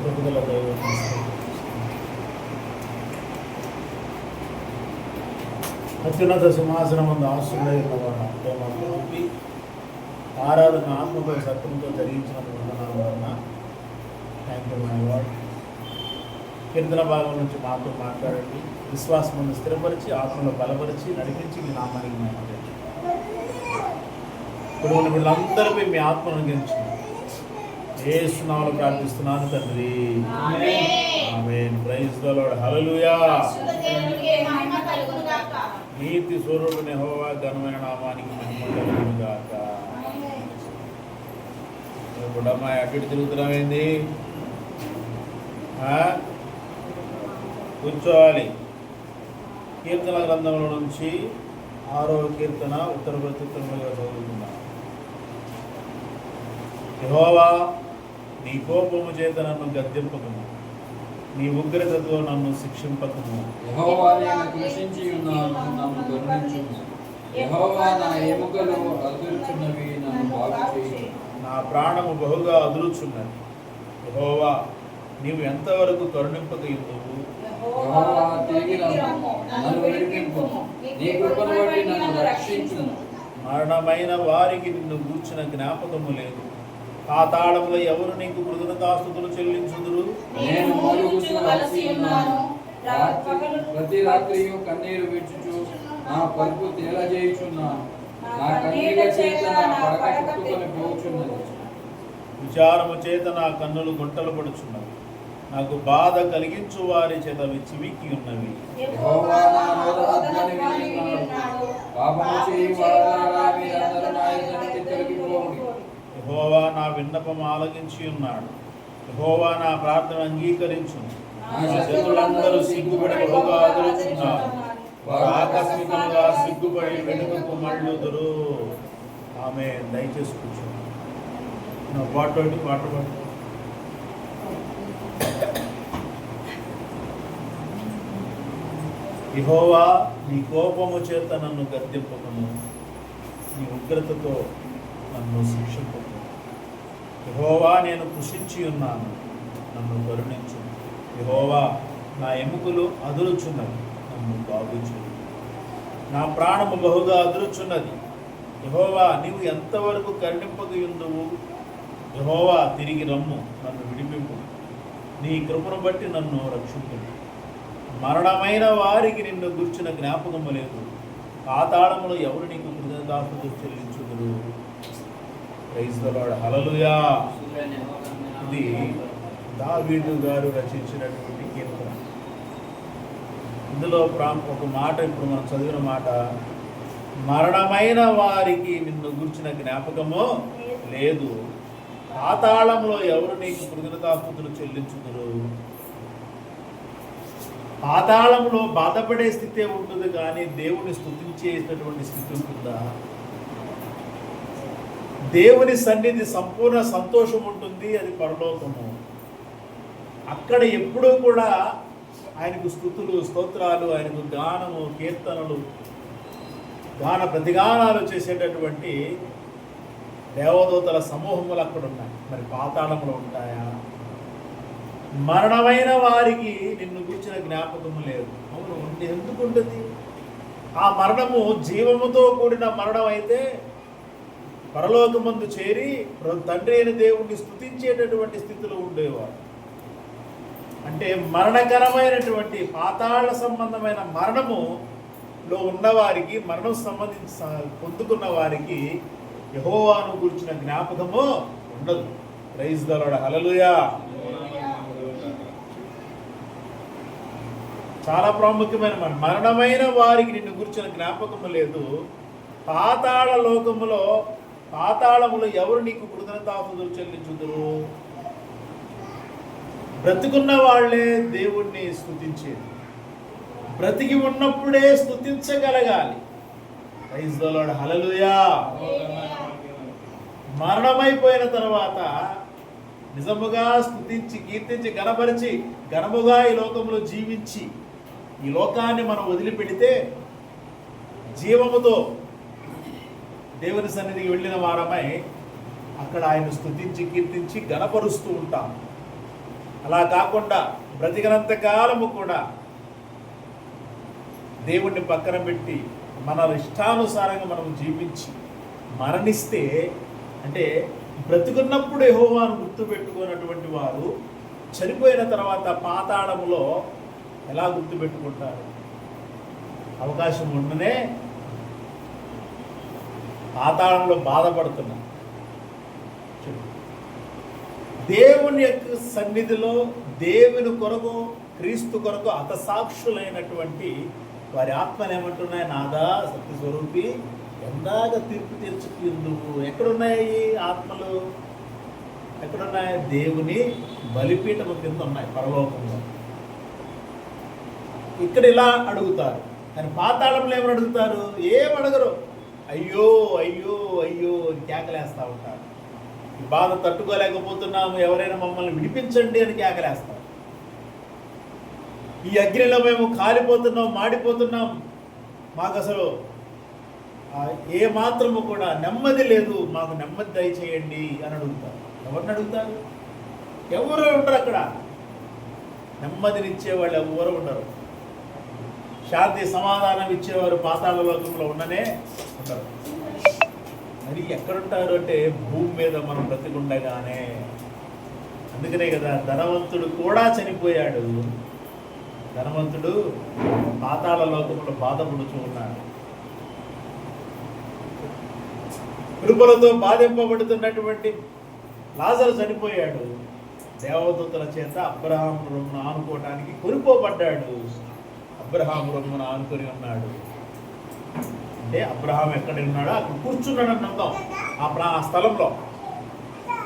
కృపగల దైవం అత్యున్నత సింహాసనమందు ఆశ్రయుడై ఉన్నవాడు ప్రేమకి ఆరాధన ఆత్మతో సత్యంతో జరిగించినటువంటి వందనాల వలన థ్యాంక్ యూ మై గాడ్. కీర్తన భాగం నుంచి మాతో మాట్లాడండి. విశ్వాసమును స్థిరపరిచి ఆత్మలో బలపరిచి నడిపించి మీ నామానికి మేము ఇప్పుడు ఉన్న వీళ్ళందరిపై మీ ఆత్మను గెలిచింది. యేసు నామములో ప్రార్థిస్తున్నాను తండ్రి, amen. Praise the Lord. Hallelujah. నీతి స్వరూపుని యెహోవా ఘనమైన నామానికి మహిమ కలుగును గాక. ఇప్పుడు అమ్మాయి అటు ఇటు తిరుగుతున్నామేంది? కూర్చోవాలి. కీర్తన గ్రంథంలో నుంచి 6వ కీర్తన ఉత్తర ప్రత్యుత్తరములుగా చదువుతున్నాం. యెహోవా, నీ కోపము చేత నన్ను గద్దింపకము, నీ ఉగ్రతతో నన్ను శిక్షింపకము. యెహోవా, నేను కృషించి ఉన్నాను, నన్ను కరుణించుము. యెహోవా, నా ఎముకలు అదురుచున్నవి, నన్ను బాగు చేయుము. నా ప్రాణము బహుగా అదురుచున్నది. యెహోవా, నీవు ఎంతవరకు కరుణింపకయుందువు? యెహోవా, తిరిగి రమ్ము, నన్ను విడిపింపుము. నీ కృపను బట్టి నన్ను రక్షించుము. మరణమైన వారికి నిన్ను గూర్చిన జ్ఞాపకము లేదు. పాతాళములో ఎవరు నీకు కృతజ్ఞతాస్తుతులు చెల్లించుదురు? నేను మూలుగుచు అలసి ఉన్నాను, ప్రతి రాత్రియు కన్నీరు విడుచుచు నా పరుపు తేలజేయుచున్నాను. నా కన్నీళ్ల చేత నా పడక పుట్టుకొని పోచున్నది. విచారము చేత నా కన్నులు గుంటలు పడుచున్నవి. నాకు బాధ కలిగించు వారి చేత చివికి ఉన్నవి. యెహోవా, నా రోదనధ్వని వినియున్నాడు. పాపము చేయు వారారా, మీరందరూ నా ఎదుట నుండి తొలగిపోవుడి. యెహోవా నా విన్నపము ఆలకించి ఉన్నాడు. యెహోవా నా ప్రార్థన అంగీకరించు. నా శత్రులందరూ సిగ్గుపడి బహుగా అదురుచున్నారు. వారు ఆకస్మికంగా సిగ్గుపడి వెనుకకు మళ్ళుదురు. ఆమె దయచేసి కూర్చోండి. వాటర్ పట్టు. యెహోవా, నీ కోపము చేత నన్ను గద్దింపకము, నీ ఉగ్రతతో నన్ను శిక్షింపకము. యెహోవా, నేను కృషించి ఉన్నాను, నన్ను కరుణించు. యెహోవా, నా ఎముకలు అదురుచున్నవి, నన్ను బాగు చేయి. నా ప్రాణము బహుగా అదురుచున్నది. యెహోవా, నీవు ఎంతవరకు కరుణింపకయుందువు? యెహోవా, తిరిగి రమ్ము, నన్ను విడిపింపు. నీ కృపను బట్టి నన్ను రక్షింపు. మరణమైన వారికి నిన్ను గుర్చిన జ్ఞాపకము లేదు. పాతాళములో ఎవరు నీకు కృతజ్ఞతాస్తుతులు చెల్లించుదురు? Praise the Lord. హల్లెలూయా. ఇది దావీదు గారు రచించినటువంటి కీర్తన. ఇందులో ఒక మాట ఇప్పుడు మనం చదివిన మాట, మరణమైన వారికి నిన్ను గుర్చిన జ్ఞాపకము లేదు. పాతాళంలో ఎవరు నీకు కృతజ్ఞతాస్తుతులు చెల్లించుదురు? పాతాళంలో బాధపడే స్థితే ఉంటుంది, కానీ దేవుని స్తుతించేటటువంటి స్థితి ఉంటుందా? దేవుని సన్నిధి సంపూర్ణ సంతోషం ఉంటుంది, అది పరలోకము. అక్కడ ఎప్పుడూ కూడా ఆయనకు స్తుతులు, స్తోత్రాలు, ఆయనకు గానము, కీర్తనలు, గాన ప్రతిగానాలు చేసేటటువంటి దేవదూతల సమూహములు అక్కడ ఉన్నాయి. మరి పాతాళంలో ఉంటాయా? మరణమైన వారికి నిన్ను గుర్చిన జ్ఞాపకము లేదు. అవును, ఎందుకు ఉంటుంది? ఆ మరణము జీవముతో కూడిన మరణం అయితే పరలోకమందు చేరి తండ్రి అయిన దేవుణ్ణి స్తుతించేటటువంటి స్థితిలో ఉండేవారు. అంటే మరణకరమైనటువంటి పాతాళ సంబంధమైన మరణములో ఉన్నవారికి, మరణం పొందుకున్న వారికి యెహోవాను గురించిన జ్ఞాపకము ఉండదు. Praise the Lord. హల్లెలూయా. చాలా ప్రాముఖ్యమైన మరణమైన వారికి నిన్ను గురించిన జ్ఞాపకము లేదు. పాతాళ లోకములో, పాతాళములో ఎవరు నీకు కృతజ్ఞతాస్తుతులు చెల్లించుదురు? బ్రతికున్న వాళ్ళే దేవుణ్ణి స్తుతించేది. బ్రతికి ఉన్నప్పుడే స్తుతించగలగాలి. Praise the Lord. హల్లెలూయా. మరణమైపోయిన తర్వాత నిజముగా స్తుతించి, కీర్తించి, ఘనపరిచి, ఘనముగా ఈ లోకంలో జీవించి, ఈ లోకాన్ని మనం వదిలిపెడితే జీవముతో దేవుని సన్నిధికి వెళ్ళిన వారమై అక్కడ ఆయన స్తుతించి, కీర్తించి, ఘనపరుస్తూ ఉంటాం. అలా కాకుండా బ్రతికినంత కాలము కూడా దేవుణ్ణి పక్కన పెట్టి మన ఇష్టానుసారంగా మనం జీవించి మరణిస్తే, అంటే బ్రతికున్నప్పుడు యెహోవాను గుర్తుపెట్టుకున్నటువంటి వారు చనిపోయిన తర్వాత పాతాళములో ఎలా గుర్తుపెట్టుకుంటారు? అవకాశం ఉండనే పాతాళంలో బాధపడుతున్నారు. దేవుని యొక్క సన్నిధిలో దేవుని కొరకు, క్రీస్తు కొరకు హతసాక్షులైనటువంటి వారి ఆత్మలు ఏమంటున్నాయి? నాదా సత్యస్వరూపి, ఎందాక తీర్పు తీర్చుకు నువ్వు. ఎక్కడున్నాయి ఆత్మలు? ఎక్కడున్నాయి? దేవుని బలిపీఠము కింద ఉన్నాయి పరలోకంలో. ఇక్కడ ఇలా అడుగుతారు, కానీ పాతాళంలో ఏమని అడుగుతారు? ఏమడగరు. అయ్యో అయ్యో అయ్యో అని కేకలేస్తూ ఉంటారు. ఈ బాధ తట్టుకోలేకపోతున్నాము, ఎవరైనా మమ్మల్ని విడిపించండి అని కేకలేస్తారు. ఈ అగ్నిలో మేము కాలిపోతున్నాం, మాడిపోతున్నాం, మాకు అసలు ఏ మాత్రము కూడా నెమ్మది లేదు, మాకు నెమ్మది దయచేయండి అని అడుగుతారు. ఎవరిని అడుగుతారు? ఎవరు ఉండరు అక్కడ. నెమ్మదినిచ్చే వాళ్ళు ఎవరు ఉండరు. శాంతి సమాధానం ఇచ్చేవారు పాతాళ లోకంలో ఉండనే ఉంటారు. మరి ఎక్కడుంటారు అంటే భూమి మీద మనం బ్రతికుండగానే. అందుకనే కదా ధనవంతుడు కూడా చనిపోయాడు. ధనవంతుడు పాతాళ లోకంలో బాధపడుతూ ఉన్నాడు. కృపలతో బాధింపబడుతున్నటువంటి లాజరు చనిపోయాడు. దేవదూతల చేత అబ్రహాము రొమ్మును ఆనుకోవడానికి కొనుక్కోబడ్డాడు. అబ్రహాము రొమ్మును ఆనుకొని ఉన్నాడు. అంటే అబ్రహాం ఎక్కడ ఉన్నాడో అక్కడ కూర్చున్నాడు అన్నాం. ఆ స్థలంలో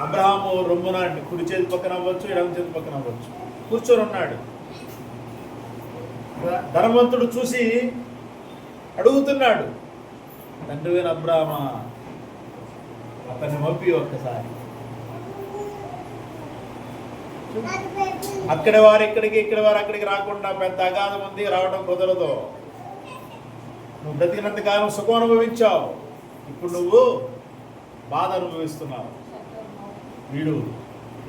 అబ్రహాము రొమ్మున కుడి చేతి పక్కన అవ్వచ్చు, ఎడమ చేతి పక్కన అవ్వచ్చు, కూర్చొని ఉన్నాడు. ధనవంతుడు చూసి అడుగుతున్నాడు, తండ్రివైన అబ్రహామా, అతన్ని పంపి ఒక్కసారి. అక్కడి వారు ఇక్కడికి, ఇక్కడి వారు అక్కడికి రాకుండా పెద్ద అగాధం ఉంది, రావడం కుదరదు. నువ్వు బ్రతికినంత కాలం సుఖం అనుభవించావు, ఇప్పుడు నువ్వు బాధ అనుభవిస్తున్నావు.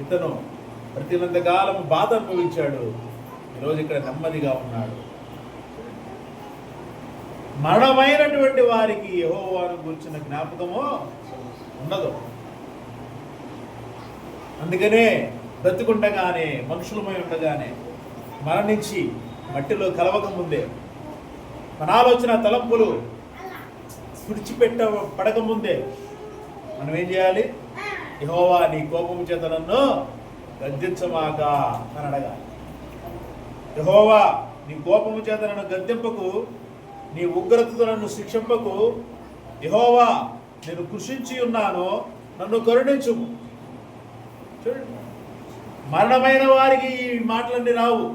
ఇతను బ్రతికినంత కాలం బాధ అనుభవించాడు, ఈరోజు ఇక్కడ నెమ్మదిగా ఉన్నాడు. మరణమైనటువంటి వారికి యెహోవాను గురించిన జ్ఞాపకము ఉండదు. అందుకనే బ్రతికుండగానే, మనుషులమై ఉండగానే, మరణించి మట్టిలో కలవక ముందే, మన ఆలోచన తలంపులు పడక ముందే మనం ఏం చేయాలి? యెహోవా నీ కోపము చేత నన్ను గద్దించమాక అని అడగాలి. యెహోవా నీ కోపము చేత నన్ను గద్దింపకు, నీ ఉగ్రతతో నన్ను శిక్షింపకు. యెహోవా నేను కృషించి ఉన్నాను, నన్ను కరుణించుము. చూడండి, మరణమైన వారికి ఈ మాటలన్నీ రావు.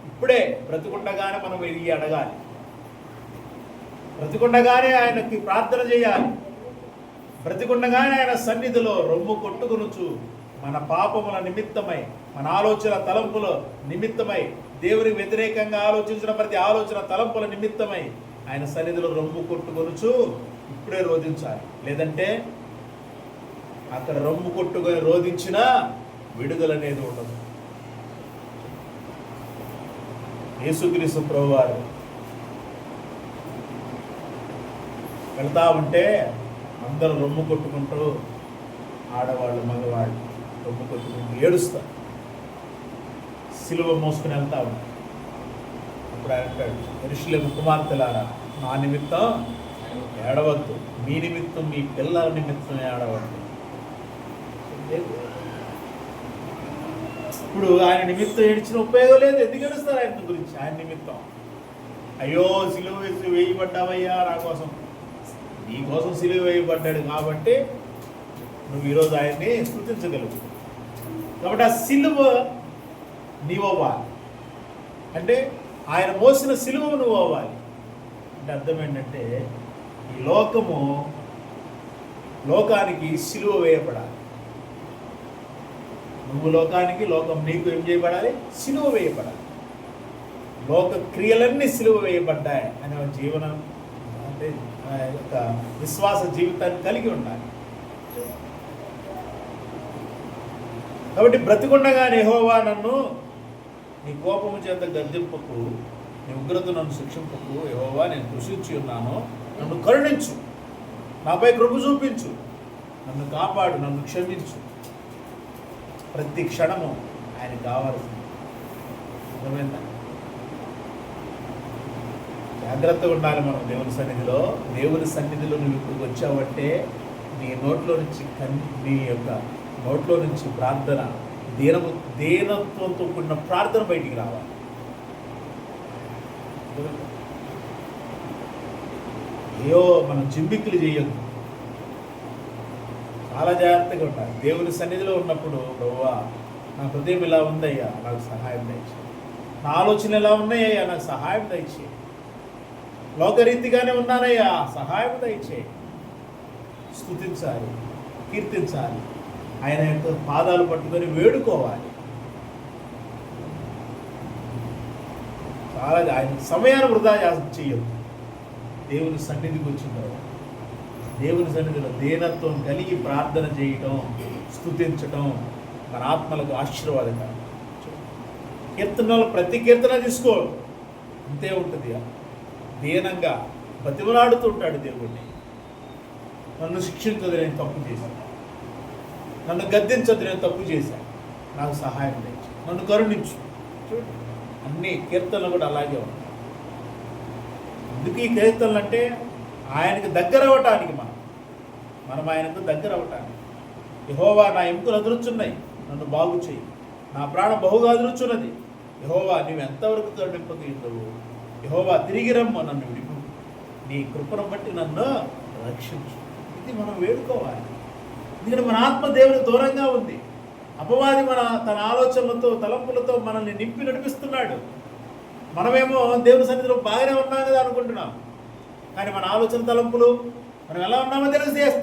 ఇప్పుడే బ్రతికుండగానే మనం ఇది అడగాలి. బ్రతికుండగానే ఆయనకి ప్రార్థన చేయాలి. బ్రతికుండగానే ఆయన సన్నిధిలో రొమ్ము కొట్టుకొనుచు మన పాపముల నిమిత్తమై, మన ఆలోచన తలంపుల నిమిత్తమై, దేవునికి వ్యతిరేకంగా ఆలోచించిన ప్రతి ఆలోచన తలంపుల నిమిత్తమై ఆయన సన్నిధిలో రొమ్ము కొట్టుకొనుచు ఇప్పుడే రోధించాలి. లేదంటే అక్కడ రొమ్ము కొట్టుకొని రోధించినా విడుదల అనేది ఉండదు. యేసుక్రీస్తు ప్రభువారు వెళ్తా ఉంటే అందరూ రొమ్ము కొట్టుకుంటూ, ఆడవాళ్ళు మగవాళ్ళు రొమ్ము కొట్టుకుంటూ ఏడుస్తారు. సిలువ మోసుకుని వెళ్తా ఉంటారు. అప్పుడు ఆయన అంటాడు, యెరూషలేము కుమార్తెలారా, నా నిమిత్తం ఏడవద్దు, మీ నిమిత్తం, మీ పిల్లల నిమిత్తం ఏడవద్దు. ఇప్పుడు ఆయన నిమిత్తం ఏడిచిన ఉపయోగం లేదు. ఎందుకు ఏడుస్తారు ఆయన గురించి? ఆయన నిమిత్తం అయ్యో సిలువ వేయబడ్డావయ్యా నా కోసం. నీ కోసం సిలువ వేయబడ్డాడు కాబట్టి నువ్వు ఈరోజు ఆయన్ని స్తుతించగలవు. కాబట్టి ఆ సిలువ నీవవ్వాలి. అంటే ఆయన మోసిన సిలువ నువ్వు అవ్వాలి. అంటే అర్థం ఏంటంటే ఈ లోకానికి సిలువ వేయబడాలి. నువ్వు లోకానికి, లోకం నీకు ఏం చేయబడాలి? సిలువ వేయబడాలి. లోక క్రియలన్నీ సిలువ వేయబడ్డాయి అనే జీవనం, అంటే యొక్క విశ్వాస జీవితాన్ని కలిగి ఉండాలి. కాబట్టి బ్రతికుండగానే యెహోవా నన్ను నీ కోపము చేత గద్దింపకు, నీ ఉగ్రత నన్ను శిక్షింపకు. యెహోవా నేను కృషించి ఉన్నాను, నన్ను కరుణించు, నాపై కృప చూపించు, నన్ను కాపాడు, నన్ను క్షమించు. ప్రతి క్షణము ఆయన కావాల్సింది. అర్థమైందా? జాగ్రత్తగా ఉండాలి మనం దేవుని సన్నిధిలో. దేవుని సన్నిధిలో నువ్వు ఇక్కడికి వచ్చావంటే నీ నోట్లో నుంచి నీ యొక్క నోట్లో నుంచి ప్రార్థన, దీనత్వంతో కూడిన ప్రార్థన బయటికి రావాలి. అయ్యో మనం జిమ్మిక్కులు చేయొద్దు, చాలా జాగ్రత్తగా ఉండాలి. దేవుని సన్నిధిలో ఉన్నప్పుడు ప్రభువా నా హృదయం ఇలా ఉందయ్యా, నాకు సహాయం దయచేయి. నా ఆలోచన ఎలా ఉన్నాయ్యా, నాకు సహాయం దయచేయి. లోకరీతిగానే ఉన్నానయ్యా, సహాయం దయచేయి. స్తుతించాలి, కీర్తించాలి, ఆయన యొక్క పాదాలు పట్టుకొని వేడుకోవాలి. చాలా ఆయన సమయాన్ని వృధా చేయొద్దు. దేవుని సన్నిధికి వచ్చిన తర్వాత దేవుని సన్నిధిలో దీనత్వం కలిగి ప్రార్థన చేయటం, స్తుతించటం మన ఆత్మలకు ఆశీర్వాదకరం. కీర్తనలో ప్రతి కీర్తన తీసుకో, అంతే ఉంటుంది. దీనంగా బతిమలాడుతుంటాడు దేవుడిని. నన్ను శిక్షించదు, నేను తప్పు చేశాను. నన్ను గద్దించదు, నేను తప్పు చేశాను. నాకు సహాయం లేదు, నన్ను కరుణించు. చూడండి, అన్ని కీర్తనలు కూడా అలాగే ఉంటాయి. ఎందుకు ఈ కీర్తనలు అంటే ఆయనకు దగ్గర అవ్వటానికి, మనం ఆయనకు దగ్గర అవ్వటానికి. యెహోవా నా ఎముకలు అదురుచున్నాయి, నన్ను బాగు చేయి. నా ప్రాణం బహుగా అదురుచున్నది. యెహోవా నీవు ఎంతవరకు కరుణింపగలవు. యెహోవా తిరిగి రమ్ము, నన్ను విడిపు. నీ కృపను బట్టి నన్ను రక్షించు. ఇది మనం వేడుకోవాలి. ఎందుకంటే మన ఆత్మ దేవునికి దూరంగా ఉంది. అపవాది తన ఆలోచనలతో, తలంపులతో మనల్ని నింపి నడిపిస్తున్నాడు. మనమేమో దేవుని సన్నిధిలో బాగానే ఉన్నాం కదా అనుకుంటున్నాం. కానీ మన ఆలోచన, తలంపులు మనం ఎలా ఉన్నామో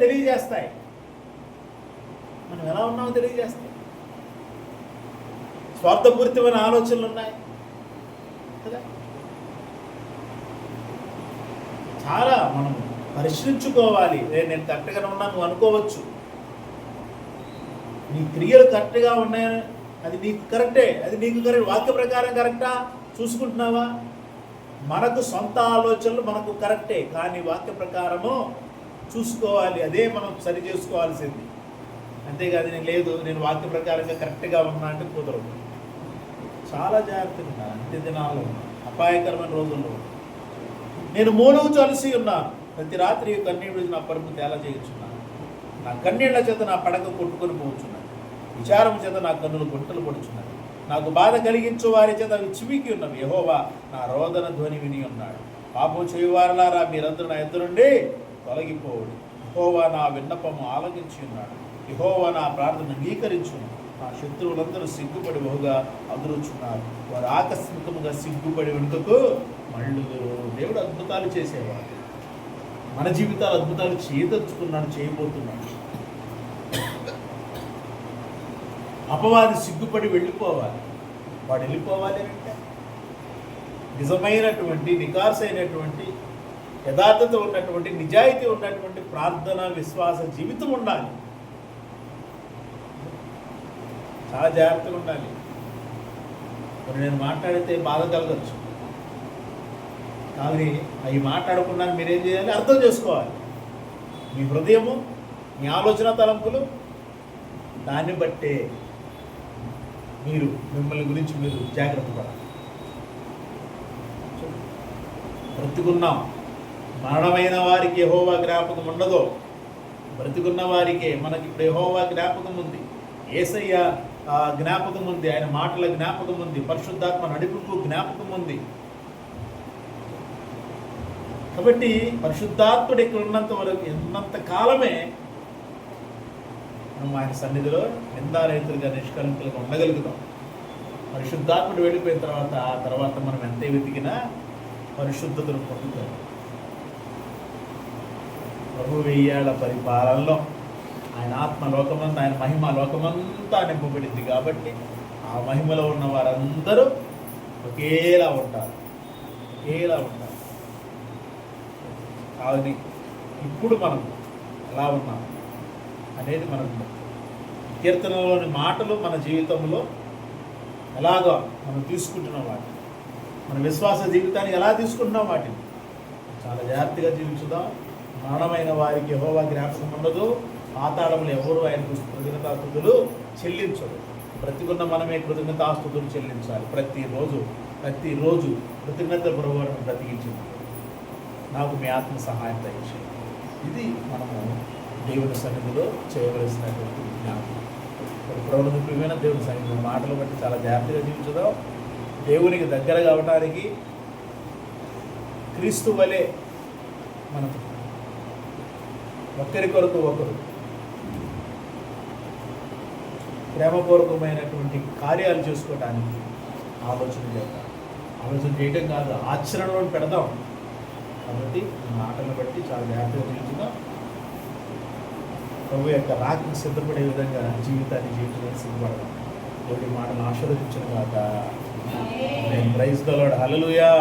తెలియజేస్తాయి. మనం ఎలా ఉన్నామో తెలియజేస్తాయి. స్వార్థపూరితమైన ఆలోచనలు ఉన్నాయి కదా. చాలా మనం పరిశీలించుకోవాలి. నేను కరెక్ట్గానే ఉన్నాను నువ్వు అనుకోవచ్చు, నీ క్రియలు కరెక్ట్గా ఉన్నాయని, అది నీకు కరెక్టే, అది నీకు కరెక్ట్, వాక్య ప్రకారం కరెక్టా చూసుకుంటున్నావా? మనకు సొంత ఆలోచనలు మనకు కరెక్టే, కానీ వాక్య ప్రకారము చూసుకోవాలి. అదే మనం సరి చేసుకోవాల్సింది. అంతేకాదు నేను వాక్య ప్రకారంగా కరెక్ట్గా ఉన్నా అంటే కుదరదు. చాలా జాగ్రత్తగా ఉన్నాను. అంత్య దినాల్లో అపాయకరమైన రోజుల్లో నేను మూలుగుచు అలసి ఉన్నాను. ప్రతి రాత్రి కన్నీళ్ళు నా పరుపు తేలా చేయుచున్నాను. నా కన్నీళ్ల చేత నా పడక కొట్టుకొని పోచున్నాను. విచారం చేత నా కన్నులు గుంటలు పడుచున్నాను. నాకు బాధ కలిగించు వారి చేత అవి చివికి ఉన్నవి. యెహోవా నా రోదన ధ్వని విని ఉన్నాడు. పాపం చేయువారలారా మీరందరూ నా ఎదురు నుండి తొలగిపోవుడు. యెహోవా నా విన్నపము ఆలకించి ఉన్నాడు. యెహోవా నా ప్రార్థన అంగీకరించును. నా శత్రువులందరూ సిగ్గుపడి బహుగా అదురుచున్నారు. వారు ఆకస్మికముగా సిగ్గుపడి వెనుకకు మళ్ళుదురు. దేవుడు అద్భుతాలు చేసేవాడు. మన జీవితాలు అద్భుతాలు చేయదలుచుకున్నాడు, చేయబోతున్నాడు. అపవాది సిగ్గుపడి వెళ్ళిపోవాలి. వాడు వెళ్ళిపోవాలి అంటే నిజమైనటువంటి, నికార్సైనటువంటి, యథార్థత ఉన్నటువంటి, నిజాయితీ ఉన్నటువంటి ప్రార్థన, విశ్వాస జీవితం ఉండాలి. చాలా జాగ్రత్తగా ఉండాలి. మరి నేను మాట్లాడితే బాధ కలగచ్చు, కానీ అవి మాట్లాడకుండా మీరేం చేయాలి? అర్థం చేసుకోవాలి. మీ హృదయము, మీ ఆలోచన, తలంపులు, దాన్ని బట్టే మిమ్మల్ని గురించి మీరు జాగ్రత్త పడాలి. బ్రతికున్నాం, మరణమైన వారికి యెహోవా జ్ఞాపకం ఉండదో. బ్రతికున్న వారికే మనకి ఇప్పుడు యెహోవా జ్ఞాపకం ఉంది, యేసయ్య జ్ఞాపకం ఉంది, ఆయన మాటల జ్ఞాపకం ఉంది, పరిశుద్ధాత్మ నడిపింపు జ్ఞాపకం ఉంది. కాబట్టి పరిశుద్ధాత్ముడు ఇక్కడ ఉన్నంత కాలమే మనం ఆయన సన్నిధిలో నిందారహితులుగా, నిష్కలంకులుగా ఉండగలుగుతాం. పరిశుద్ధాత్ముడు వెళ్ళిపోయిన తర్వాత మనం ఎంతే వెతికినా పరిశుద్ధతను పొందుతాం. ప్రభు 1000 ఏళ్ల పరిపాలనలో ఆయన ఆత్మ లోకమంతా, ఆయన మహిమ లోకమంతా నింపబడింది. కాబట్టి ఆ మహిమలో ఉన్న వారందరూ ఒకేలా ఉంటారు. కానీ ఇప్పుడు మనం ఎలా ఉన్నాం అనేది మనకు కీర్తనలోని మాటలు మన జీవితంలో ఎలాగో మనం తీసుకుంటున్నాం వాటిని, మన విశ్వాస జీవితాన్ని ఎలా తీసుకుంటున్నాం వాటిని చాలా జాగ్రత్తగా జీవించుదాం. మరణమైన వారికి యెహోవా జ్ఞాపకం ఉండదు, పాతాళములు ఎవరు ఆయనకు కృతజ్ఞతాస్తుతులు చెల్లించరు. బ్రతికున్న మనమే కృతజ్ఞతాస్తుతులు చెల్లించాలి. ప్రతిరోజు కృతజ్ఞత ప్రభువును బ్రతికించింది. నాకు మీ ఆత్మ సహాయం దయచేయండి. ఇది మనము దేవుని సన్నిధిలో చేయవలసినటువంటి జ్ఞానం. ప్రభువును ప్రియమైన దేవుని సన్నిధిలో మాటలు బట్టి చాలా జాగ్రత్తగా జీవించుదాం. దేవునికి దగ్గర కావడానికి క్రీస్తు వలె మనం ఒకరి కొరకు ఒకరు ప్రేమపూర్వకమైనటువంటి కార్యాలు చేసుకోవడానికి ఆలోచన చేద్దాం. ఆలోచన చేయడం కాదు, ఆచరణలో పెడదాం. కాబట్టి మాటలను బట్టి చాలా జాగ్రత్తగా జీవించుదాం. ప్రభు యొక్క రాకకు సిద్ధపడే విధంగా జీవితాన్ని జీవించడానికి సిద్ధపడదాం. దేవుడి మాటలు ఆశీర్వదించిన కాక నేను ప్రైజ్ ద లార్డ్. హల్లెలూయా.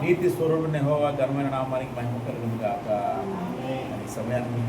నీతి స్వరూపుడు యెహోవా ఘనమైన నామానికి మహిమ కలుగును గాక. ఈ సమయానికి